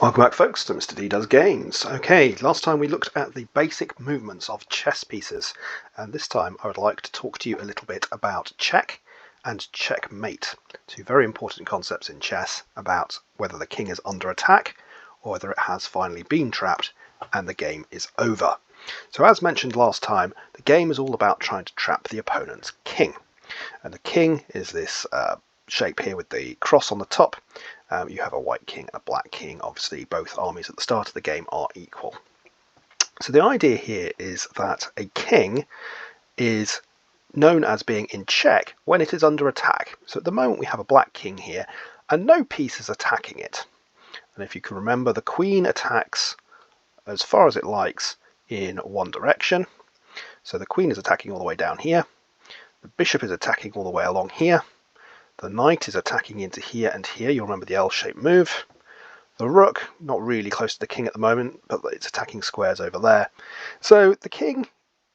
Welcome back, folks, to Mr. D Does Games. Okay, last time we looked at the basic movements of chess pieces, and this time I would like to talk to you a little bit about check and checkmate, two very important concepts in chess about whether the king is under attack or whether it has finally been trapped and the game is over. So as mentioned last time, the game is all about trying to trap the opponent's king, and the king is this shape here with the cross on the top. You have a white king and a black king. Obviously, both armies at the start of the game are equal. So the idea here is that a king is known as being in check when it is under attack. So at the moment we have a black king here and no piece is attacking it. And if you can remember, the queen attacks as far as it likes in one direction. So the queen is attacking all the way down here. The bishop is attacking all the way along here. The knight is attacking into here and here. You'll remember the L-shaped move. The rook, not really close to the king at the moment, but it's attacking squares over there. So the king,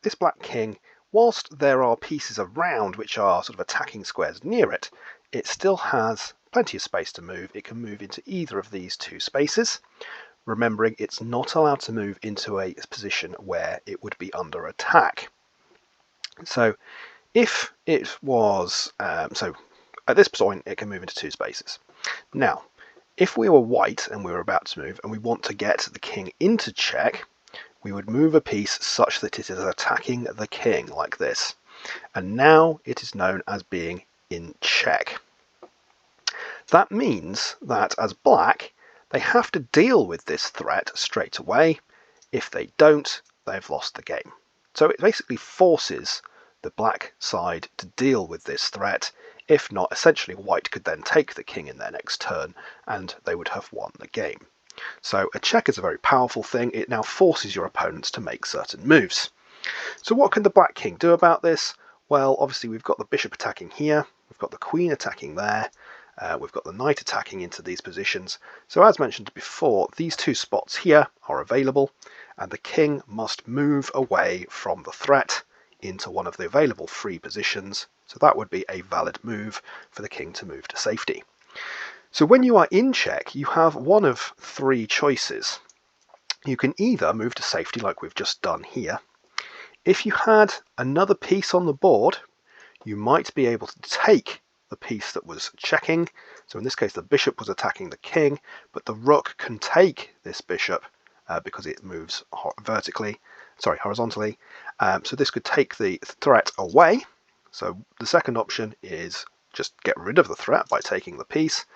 this black king, whilst there are pieces around which are sort of attacking squares near it, it still has plenty of space to move. It can move into either of these two spaces, remembering it's not allowed to move into a position where it would be under attack. So if it was, at this point, it can move into two spaces. Now, if we were white and we were about to move and we want to get the king into check, we would move a piece such that it is attacking the king like this. And now it is known as being in check. That means that as black, they have to deal with this threat straight away. If they don't, they've lost the game. So it basically forces the black side to deal with this threat. If not, essentially white could then take the king in their next turn and they would have won the game. So a check is a very powerful thing. It now forces your opponents to make certain moves. So what can the black king do about this? Well, obviously we've got the bishop attacking here, we've got the queen attacking there, we've got the knight attacking into these positions. So as mentioned before, these two spots here are available and the king must move away from the threat into one of the available free positions. So that would be a valid move for the king to move to safety. So when you are in check, you have one of three choices. You can either move to safety like we've just done here. If you had another piece on the board, you might be able to take the piece that was checking. So in this case, the bishop was attacking the king, but the rook can take this bishop because it moves horizontally. So this could take the threat away. So the second option is just get rid of the threat by taking the piece.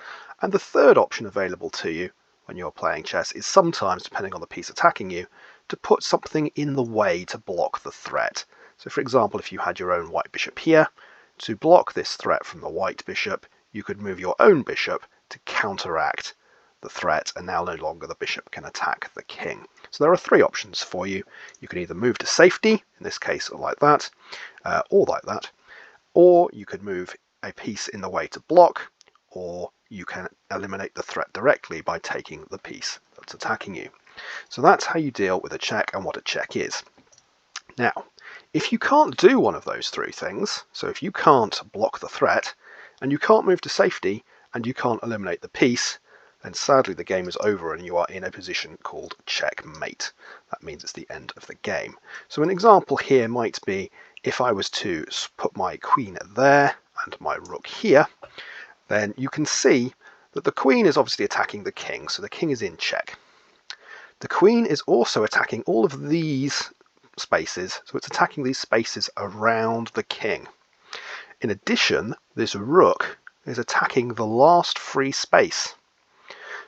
And the third option available to you when you're playing chess is sometimes, depending on the piece attacking you, to put something in the way to block the threat. So for example, if you had your own white bishop here, to block this threat from the white bishop, you could move your own bishop to counteract the threat, and now no longer the bishop can attack the king. So there are three options for you. You can either move to safety, in this case, or like that, or you could move a piece in the way to block, or you can eliminate the threat directly by taking the piece that's attacking you. So that's how you deal with a check and what a check is. Now, if you can't do one of those three things, so if you can't block the threat, and you can't move to safety, and you can't eliminate the piece, then sadly the game is over and you are in a position called checkmate. That means it's the end of the game. So an example here might be if I was to put my queen there and my rook here, then you can see that the queen is obviously attacking the king, so the king is in check. The queen is also attacking all of these spaces, so it's attacking these spaces around the king. In addition, this rook is attacking the last free space.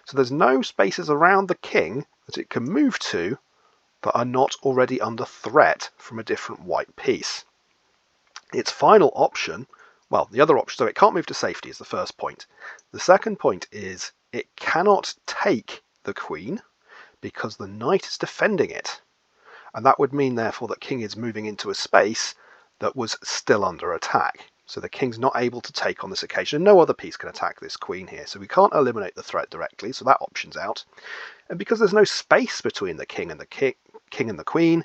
So there's no spaces around the king that it can move to that are not already under threat from a different white piece. Its final option, well, the other option, so it can't move to safety is the first point. The second point is it cannot take the queen because the knight is defending it. And that would mean, therefore, that king is moving into a space that was still under attack. So the king's not able to take on this occasion. No other piece can attack this queen here. So we can't eliminate the threat directly, so that option's out. And because there's no space between the king and the queen,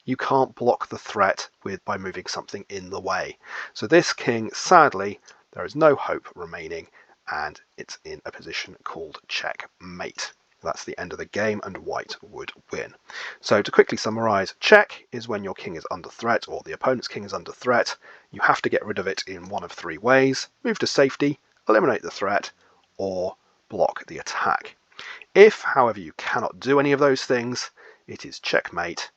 you can't block the threat by moving something in the way. So this king, sadly, there is no hope remaining, and it's in a position called checkmate. That's the end of the game, and white would win. So to quickly summarize, check is when your king is under threat, or the opponent's king is under threat. You have to get rid of it in one of three ways: move to safety, eliminate the threat, or block the attack. If, however, you cannot do any of those things, it is checkmate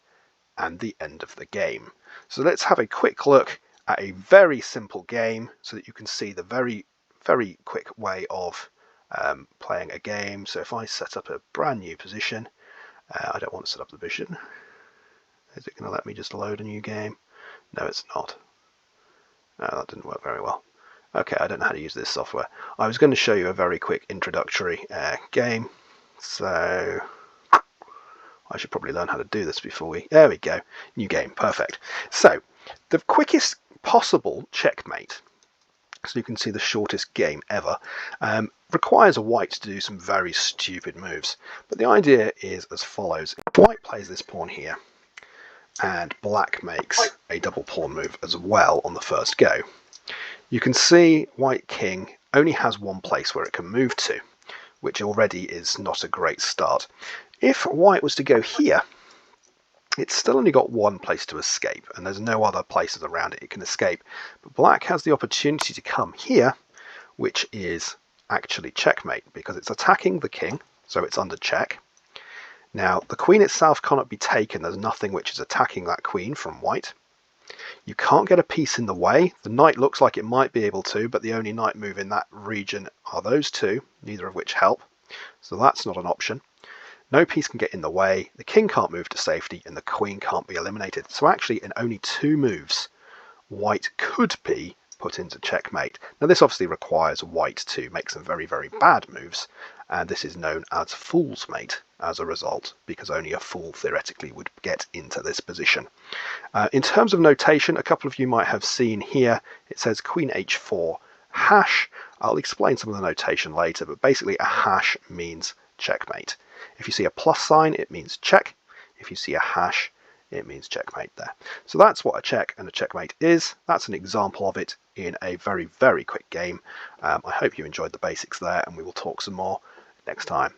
and the end of the game. So let's have a quick look at a very simple game so that you can see the very, very quick way of playing a game. So if I set up a brand new position, I don't want to set up the position. Is it going to let me just load a new game? No, it's not. No, that didn't work very well. Okay, I don't know how to use this software. I was going to show you a very quick introductory game. So I should probably learn how to do this before we... There we go. New game. Perfect. So the quickest possible checkmate, so you can see the shortest game ever, requires a white to do some very stupid moves. But the idea is as follows. If white plays this pawn here, and black makes a double pawn move as well on the first go, you can see white king only has one place where it can move to, which already is not a great start. If white was to go here, it's still only got one place to escape, and there's no other places around it can escape. But black has the opportunity to come here, which is actually checkmate, because it's attacking the king, so it's under check. Now, the queen itself cannot be taken. There's nothing which is attacking that queen from white. You can't get a piece in the way. The knight looks like it might be able to, but the only knight move in that region are those two, neither of which help. So that's not an option. No piece can get in the way, the king can't move to safety, and the queen can't be eliminated. So actually, in only two moves, white could be put into checkmate. Now this obviously requires white to make some very, very bad moves, and this is known as fool's mate as a result, because only a fool theoretically would get into this position. In terms of notation, a couple of you might have seen here, it says queen h4 hash. I'll explain some of the notation later, but basically a hash means checkmate. If you see a plus sign, it means check. If you see a hash, it means checkmate there. So that's what a check and a checkmate is. That's an example of it in a very, very quick game. I hope you enjoyed the basics there, and we will talk some more next time.